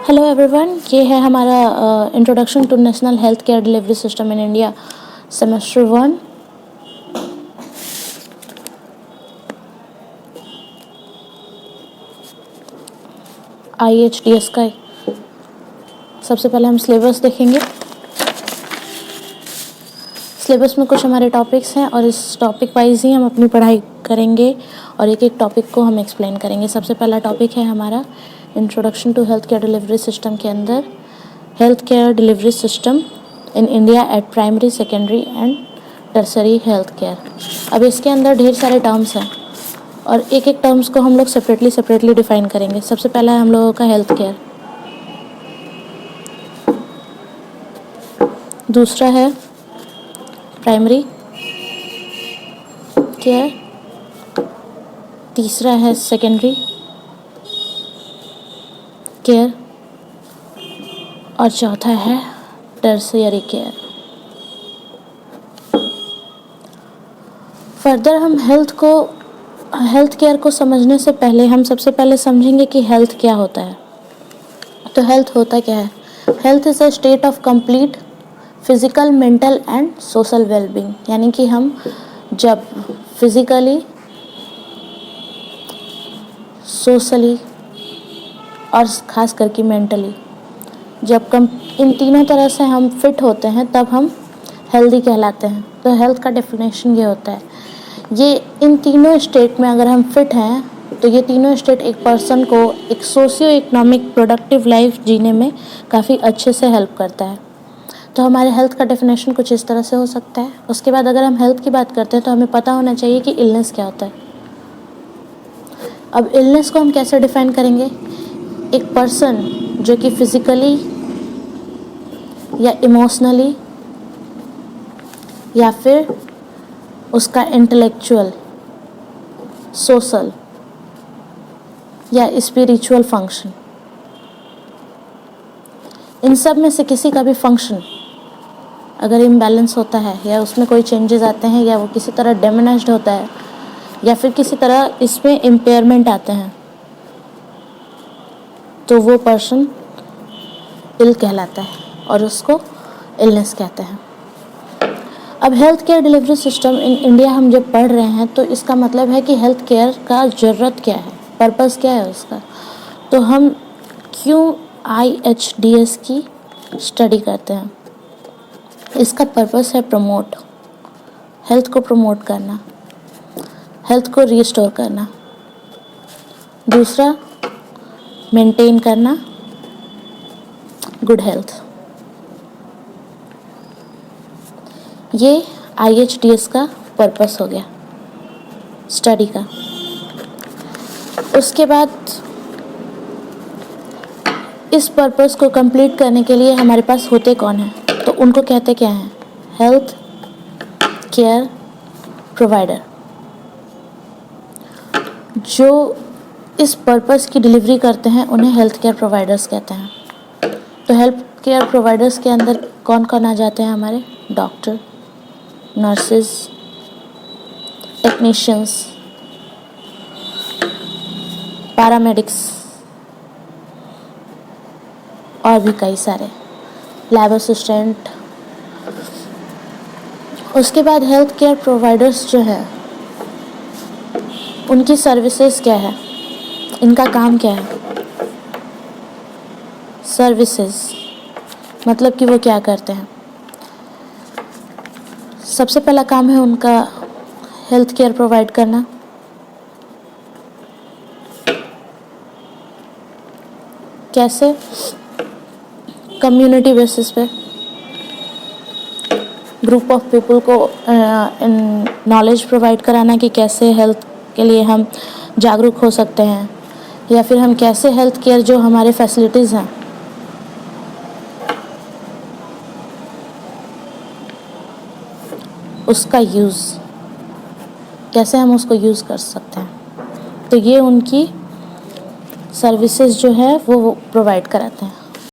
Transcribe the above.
Hello everyone, ये है हमारा introduction to national health care delivery system in India semester 1। IHDS का सबसे पहले हम सिलेबस देखेंगे। सिलेबस में कुछ हमारे टॉपिक्स हैं और इस टॉपिक वाइज ही हम अपनी पढ़ाई करेंगे और एक एक टॉपिक को हम एक्सप्लेन करेंगे। सबसे पहला टॉपिक है हमारा introduction to health care delivery system के अंदर health care delivery system in India at primary, secondary and tertiary health care. अब इसके अंदर ढेर सारे टर्म्स हैं और एक एक टर्म्स को हम लोग सेपरेटली डिफाइन करेंगे। सबसे पहला है हम लोगों का हेल्थ केयर, दूसरा है प्राइमरी केयर, तीसरा है सेकेंडरी केयर और चौथा है टर्शियरी केयर। फर्दर हम हेल्थ केयर को समझने से पहले हम सबसे पहले समझेंगे कि हेल्थ क्या होता है। तो हेल्थ होता क्या है? Health is a state of complete physical, mental and social wellbeing. यानी कि हम जब फिजिकली, सोशली और ख़ास करके मेंटली जब इन तीनों तरह से हम फिट होते हैं तब हम हेल्दी कहलाते हैं। तो हेल्थ का डेफिनेशन ये होता है, ये इन तीनों स्टेट में अगर हम फिट हैं तो ये तीनों स्टेट एक पर्सन को एक सोशियो इकोनॉमिक प्रोडक्टिव लाइफ जीने में काफ़ी अच्छे से हेल्प करता है। तो हमारे हेल्थ का डेफिनेशन कुछ इस तरह से हो सकता है। उसके बाद अगर हम हेल्थ की बात करते हैं तो हमें पता होना चाहिए कि इलनेस क्या होता है। अब इलनेस को हम कैसे डिफाइन करेंगे? एक पर्सन जो कि फिजिकली या इमोशनली या फिर उसका इंटेलेक्चुअल, सोशल या स्पिरिचुअल फंक्शन, इन सब में से किसी का भी फंक्शन अगर इम्बैलेंस होता है या उसमें कोई चेंजेस आते हैं या वो किसी तरह डैमेज्ड होता है या फिर किसी तरह इसमें इम्पेयरमेंट आते हैं तो वो पर्सन इल कहलाता है और उसको इलनेस कहते हैं। अब health care delivery system in India हम जब पढ़ रहे हैं तो इसका मतलब है कि हेल्थ केयर का ज़रूरत क्या है, पर्पस क्या है उसका। तो हम क्यों IHDS की स्टडी करते हैं? इसका पर्पस है प्रमोट, हेल्थ को प्रमोट करना, हेल्थ को रिस्टोर करना। दूसरा, मेंटेन करना गुड हेल्थ। ये IHDS का पर्पस हो गया स्टडी का। उसके बाद इस पर्पस को कंप्लीट करने के लिए हमारे पास होते कौन हैं? तो उनको कहते क्या हैं? Health care provider. जो इस पर्पस की डिलीवरी करते हैं उन्हें हेल्थ केयर प्रोवाइडर्स कहते हैं। तो हेल्थ केयर प्रोवाइडर्स के अंदर कौन कौन आ जाते हैं? हमारे डॉक्टर, नर्सेस, टेक्नीशियंस, पैरामेडिक्स और भी कई सारे, लैब असिस्टेंट। उसके बाद हेल्थ केयर प्रोवाइडर्स जो है उनकी सर्विसेज क्या है, इनका काम क्या है? सर्विसेज मतलब कि वो क्या करते हैं? सबसे पहला काम है उनका हेल्थ केयर प्रोवाइड करना। कैसे? कम्युनिटी बेसिस पे ग्रुप ऑफ पीपल को नॉलेज प्रोवाइड कराना कि कैसे हेल्थ के लिए हम जागरूक हो सकते हैं या फिर हम कैसे हेल्थ केयर जो हमारे फैसिलिटीज़ हैं उसका यूज़ कैसे हम उसको यूज़ कर सकते हैं। तो ये उनकी सर्विसेज जो है वो प्रोवाइड कराते हैं।